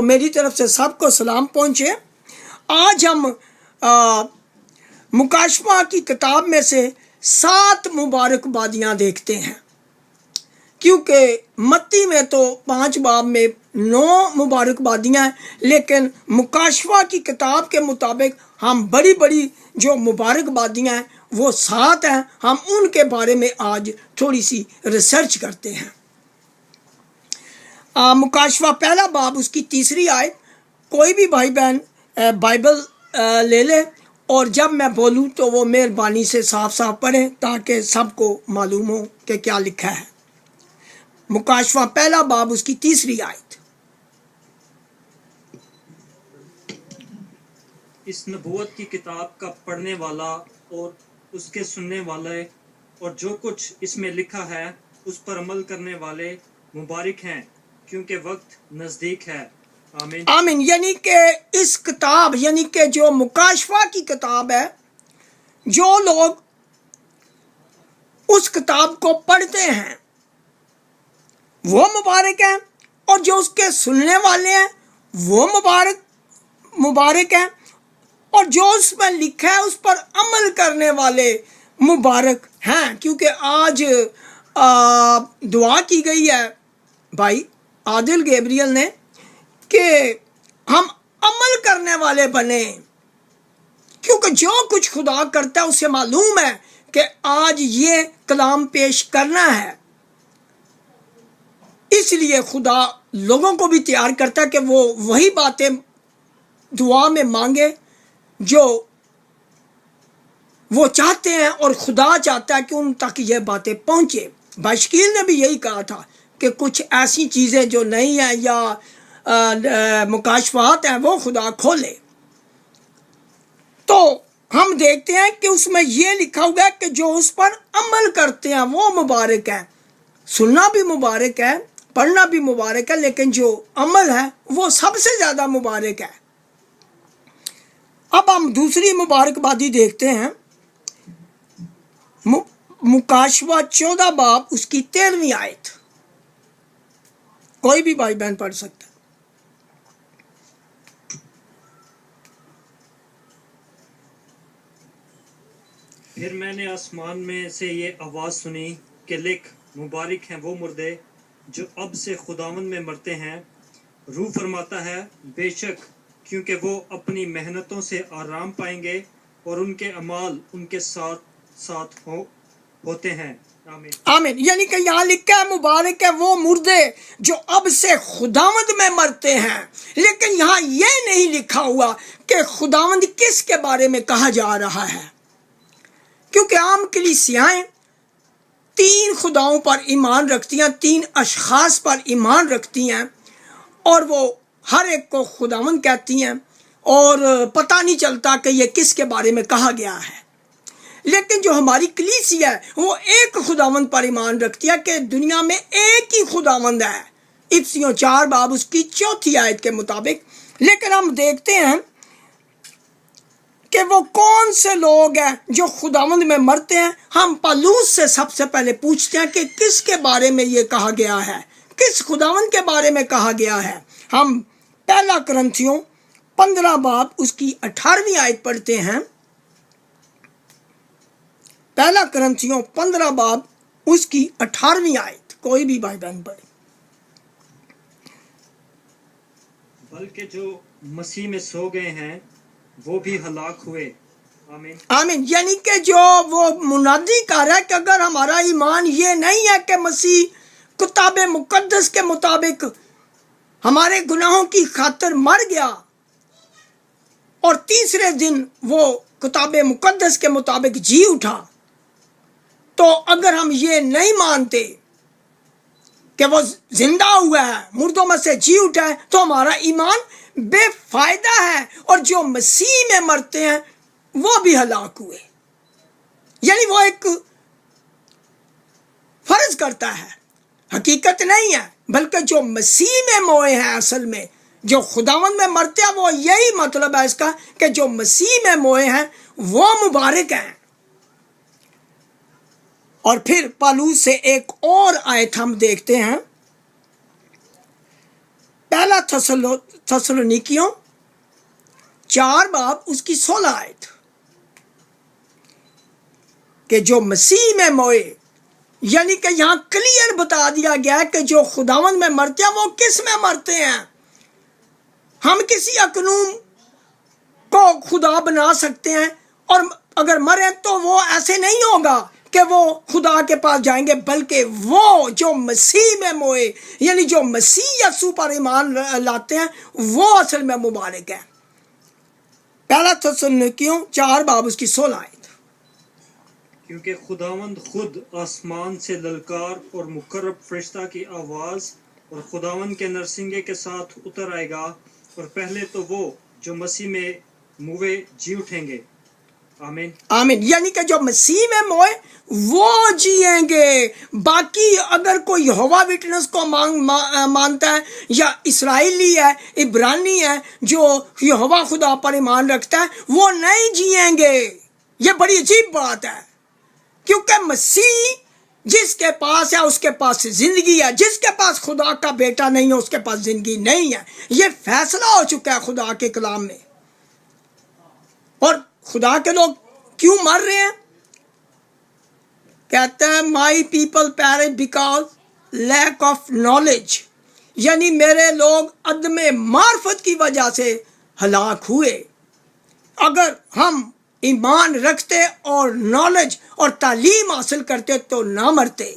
मेरी तरफ से सबको सलाम पहुँचे। आज हम मुकाशफा की किताब में से 7 मुबारकबादियाँ देखते हैं, क्योंकि मत्ती में तो 5 बाब में 9 मुबारकबादियाँ हैं, लेकिन मुकाशफा की किताब के मुताबिक हम बड़ी बड़ी जो मुबारकबादियाँ हैं वो 7 हैं। हम उनके बारे में आज थोड़ी सी रिसर्च करते हैं। मुकाशफा पहला बाब उसकी 3री आयत। कोई भी भाई बहन बाइबल ले ले और जब मैं बोलूं तो वो मेहरबानी से साफ साफ पढ़ें ताकि सबको मालूम हो कि क्या लिखा है। मुकाशफा पहला बाब उसकी 3री आयत। इस नबूवत की किताब का पढ़ने वाला और उसके सुनने वाले और जो कुछ इसमें लिखा है उस पर अमल करने वाले मुबारक हैं, क्योंकि वक्त नज़दीक है। आमीन आमीन। यानी कि इस किताब यानी कि जो मुकाशफा की किताब है, जो लोग उस किताब को पढ़ते हैं वो मुबारक हैं, और जो उसके सुनने वाले हैं वो मुबारक हैं, और जो उसमें लिखा है उस पर अमल करने वाले मुबारक हैं। क्योंकि आज दुआ की गई है भाई आदिल गैब्रियल ने कि हम अमल करने वाले बने, क्योंकि जो कुछ खुदा करता है उसे मालूम है कि आज ये कलाम पेश करना है। इसलिए खुदा लोगों को भी तैयार करता है कि वो वही बातें दुआ में मांगे जो वो चाहते हैं, और खुदा चाहता है कि उन तक ये बातें पहुँचे। बाशकील ने भी यही कहा था कि कुछ ऐसी चीज़ें जो नहीं हैं या मुकाशफात हैं वो खुदा खोले। तो हम देखते हैं कि उसमें ये लिखा हुआ है कि जो उस पर अमल करते हैं वो मुबारक है। सुनना भी मुबारक है, पढ़ना भी मुबारक है, लेकिन जो अमल है वो सबसे ज़्यादा मुबारक है। अब हम दूसरी मुबारकबादी देखते हैं। मुकाशफा 14 बाब उसकी 13वीं आयत। कोई भी भाई बहन पढ़ सकता है। फिर मैंने आसमान में से ये आवाज़ सुनी कि लिख, मुबारक हैं वो मुर्दे जो अब से खुदावंद में मरते हैं। रूह फरमाता है बेशक, क्योंकि वो अपनी मेहनतों से आराम पाएंगे और उनके अमाल उनके साथ साथ होते हैं। आमीन आमीन। यानी कि यहाँ लिखा है मुबारक है वो मुर्दे जो अब से खुदावंद में मरते हैं, लेकिन यहाँ ये नहीं लिखा हुआ कि खुदावंद किसके बारे में कहा जा रहा है, क्योंकि आम कलीसियाएं 3 खुदाओं पर ईमान रखती हैं, 3 अशखास पर ईमान रखती हैं, और वो हर एक को खुदावंद कहती हैं, और पता नहीं चलता कि ये किसके बारे में कहा गया है। लेकिन जो हमारी कलीसिया है वो एक खुदावंद पर ईमान रखती है कि दुनिया में एक ही खुदावंद है, इफ्सियों 4 बाब उसकी 4थी आयत के मुताबिक। लेकिन हम देखते हैं कि वो कौन से लोग हैं जो खुदावंद में मरते हैं। हम पौलुस से सबसे पहले पूछते हैं कि किसके बारे में ये कहा गया है, किस खुदावंद के बारे में कहा गया है। हम पहला कुरिन्थियों 15 बाब उसकी 18वीं आयत पढ़ते हैं। पहला कुरिन्थियों 15 बाब उसकी 18वीं आयत। कोई भी भाई बहन पढ़े। बल्कि जो मसीह में सो गए हैं वो भी हलाक हुए। आमीन आमीन। यानी कि जो वो मुनादी कर रहा है कि अगर हमारा ईमान ये नहीं है कि मसीह किताब मुकद्दस के मुताबिक हमारे गुनाहों की खातिर मर गया और तीसरे दिन वो किताब मुकद्दस के मुताबिक जी उठा, तो अगर हम ये नहीं मानते कि वो जिंदा हुआ है, मुर्दों में से जी उठा है, तो हमारा ईमान बेफायदा है, और जो मसीह में मरते हैं वो भी हलाक हुए। यानी वो एक फर्ज करता है, हकीकत नहीं है, बल्कि जो मसीह में मोए हैं, असल में जो खुदावंद में मरते हैं, वो यही मतलब है इसका कि जो मसीह में मोए हैं वो मुबारक हैं। और फिर पौलुस से एक और आयत हम देखते हैं। पहला थस्सलुनीकियों 4 बाब उसकी 16 आयत कि जो मसीह में मोए, यानी कि यहाँ क्लियर बता दिया गया है कि जो खुदावंद में मरते हैं वो किस में मरते हैं। हम किसी अकनूम को खुदा बना सकते हैं और अगर मरे तो वो ऐसे नहीं होगा कि वो खुदा के पास जाएंगे, बल्कि वो जो मसीह में मोए, यानी जो मसीह यसू पर ईमान लाते हैं, वो असल में मुबारक है। पहला थस्सलुनीकियों 4 बाब उसकी 16 आयत। क्योंकि खुदावंद खुद आसमान से ललकार और मुकर्रब फरिश्ता की आवाज़ और खुदावंद के नरसिंगे के साथ उतर आएगा, और पहले तो वो जो मसीह में मुए जी उठेंगे। आमीन आमीन। यानी कि जो मसीह में मोए वो जिएंगे। बाकी अगर कोई यहोवा विटनेस को मानता है या इस्राएली है, इब्रानी है, जो यहोवा खुदा पर ईमान रखता है, वो नहीं जिएंगे। ये बड़ी अजीब बात है, क्योंकि मसीह जिसके पास है उसके पास जिंदगी है, जिसके पास खुदा का बेटा नहीं है उसके पास जिंदगी नहीं है। ये फैसला हो चुका है खुदा के कलाम में। और खुदा के लोग क्यों मर रहे हैं? कहते हैं my people perish because lack of knowledge, यानी मेरे लोग अदम मार्फत की वजह से हलाक हुए। अगर हम ईमान रखते और नॉलेज और तालीम हासिल करते तो ना मरते।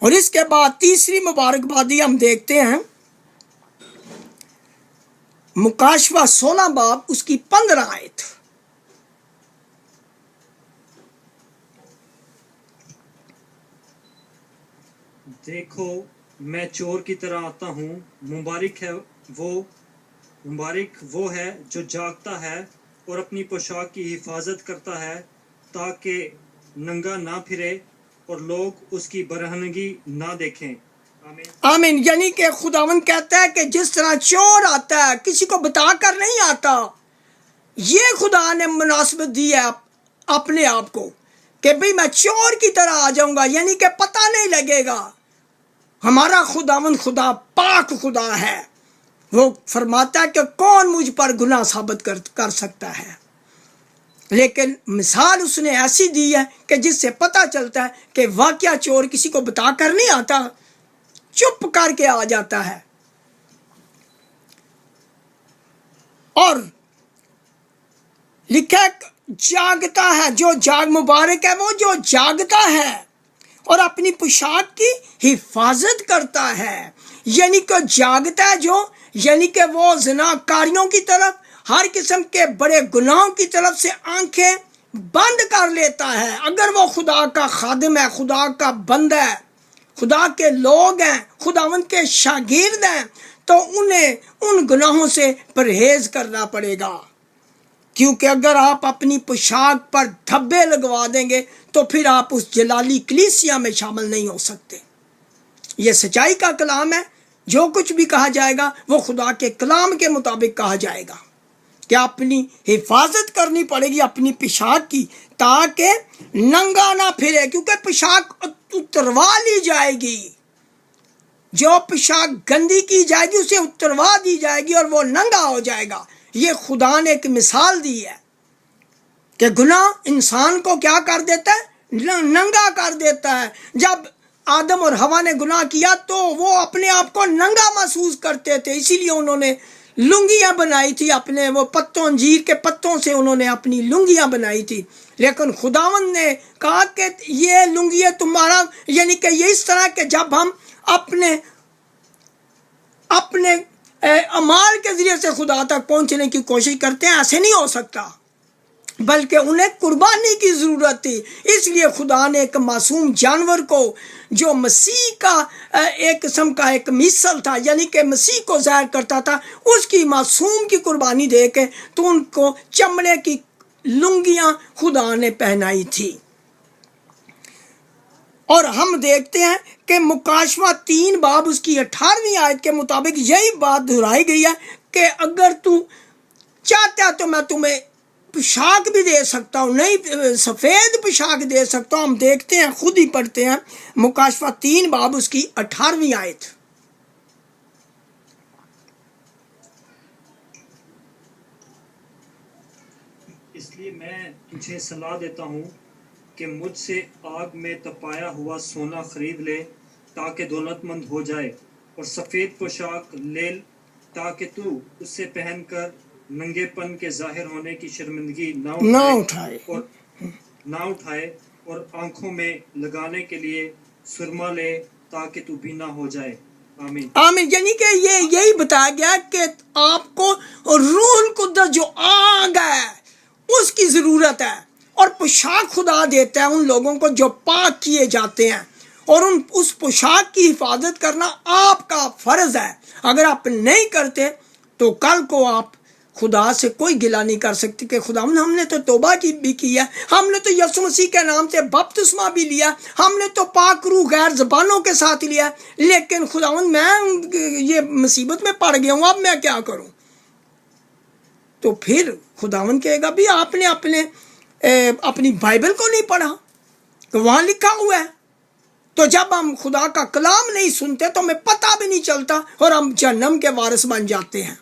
और इसके बाद तीसरी मुबारकबादी हम देखते हैं मुकाशवा 16 बाब उसकी 15 आयत। देखो मैं चोर की तरह आता हूँ, मुबारक वो है जो जागता है और अपनी पोशाक की हिफाजत करता है, ताकि नंगा ना फिरे और लोग उसकी बरहनगी ना देखें। आमीन आमीन। यानी कि खुदावंद कहता है कि जिस तरह चोर आता है, किसी को बता कर नहीं आता, ये खुदा ने मुनासिबत दी है अपने आप को कि भाई मैं चोर की तरह आ जाऊंगा, यानी कि पता नहीं लगेगा। हमारा खुदावंद खुदा पाक खुदा है। वो फरमाता है कि कौन मुझ पर गुनाह साबित कर सकता है। लेकिन मिसाल उसने ऐसी दी है कि जिससे पता चलता है कि वाकया चोर किसी को बता कर नहीं आता, चुप करके आ जाता है। और लिखा जागता है, जो जाग मुबारक है वो जो जागता है और अपनी पोशाक की हिफाजत करता है। यानी कि जागता है जो, यानी कि वो ज़िनाकारियों की तरफ, हर किस्म के बड़े गुनाहों की तरफ से आंखें बंद कर लेता है। अगर वो खुदा का खादिम है, खुदा का बंदा है, खुदा के लोग हैं, खुदावंद के शागिर्द हैं, तो उन्हें उन गुनाहों से परहेज करना पड़ेगा। क्योंकि अगर आप अपनी पोशाक पर धब्बे लगवा देंगे तो फिर आप उस जलाली कलीसिया में शामिल नहीं हो सकते। यह सच्चाई का कलाम है। जो कुछ भी कहा जाएगा वो खुदा के कलाम के मुताबिक कहा जाएगा कि अपनी हिफाजत करनी पड़ेगी अपनी पोशाक की, ताकि नंगा ना फिरे, क्योंकि पोशाक उतरवा ली जाएगी। जो पोशाक गंदी की जाएगी उसे उतरवा दी जाएगी और वो नंगा हो जाएगा। ये खुदा ने एक मिसाल दी है कि गुनाह इंसान को क्या कर देता है? नंगा कर देता है। जब आदम और हवा ने गुनाह किया तो वो अपने आप को नंगा महसूस करते थे, इसीलिए उन्होंने लुंगियाँ बनाई थी, अपने वो पत्तों, अंजीर के पत्तों से उन्होंने अपनी लुंगियाँ बनाई थी। लेकिन खुदावंद ने कहा कि ये लुंगियाँ तुम्हारा, यानी कि ये इस तरह के जब हम अपने अमाल के ज़रिए से खुदा तक पहुँचने की कोशिश करते हैं, ऐसे नहीं हो सकता, बल्कि उन्हें कुर्बानी की ज़रूरत थी। इसलिए खुदा ने एक मासूम जानवर को, जो मसीह का एक किस्म का एक मिसल था, यानी कि मसीह को ज़ाहिर करता था, उसकी मासूम की कुर्बानी दे के तो उनको चमड़े की लुंगियाँ खुदा ने पहनाई थी। और हम देखते हैं कि मुकाशवा 3 बाब उसकी 18वीं आयत के मुताबिक यही बात दोहराई गई है कि अगर तू चाहता है तो मैं तुम्हें पोशाक भी दे सकता हूँ, नहीं सफ़ेद पोशाक दे सकता हूँ। हम देखते हैं, खुद ही पढ़ते हैं, मुकाशवा 3 बाब उसकी 18वीं आयत। اس لیے میں تجھے صلاح دیتا ہوں کہ مجھ سے آگ میں تپایا ہوا سونا خرید لے تاکہ دولت مند ہو جائے، اور سفید پوشاک لے تاکہ تو اسے پہن کر ننگے پن کے ظاہر ہونے کی شرمندگی نہ اٹھائے اور آنکھوں میں لگانے کے لیے سرما لے تاکہ تو بینا ہو جائے۔ آمین۔ آمین۔ یعنی کہ یہی بتایا گیا کہ آپ کو روح القدس جو آگ ہے اس کی ضرورت ہے، اور پوشاک خدا دیتا ہے ان لوگوں کو جو پاک کیے جاتے ہیں، اور اس پوشاک کی حفاظت کرنا آپ کا فرض ہے۔ اگر آپ نہیں کرتے تو کل کو آپ خدا سے کوئی گلہ نہیں کر سکتے کہ خدا ہم نے تو توبہ بھی کی ہے، ہم نے تو یسوع مسیح کے نام سے بپتسمہ بھی لیا، ہم نے تو پاک روح غیر زبانوں کے ساتھ لیا، لیکن خداوند میں یہ مصیبت میں پڑ گیا ہوں، اب میں کیا کروں؟ تو پھر خداوند کہے گا بھی آپ نے اپنی بائبل کو نہیں پڑھا کہ وہاں لکھا ہوا ہے۔ تو جب ہم خدا کا کلام نہیں سنتے تو ہمیں پتہ بھی نہیں چلتا، اور ہم جہنم کے وارث بن جاتے ہیں۔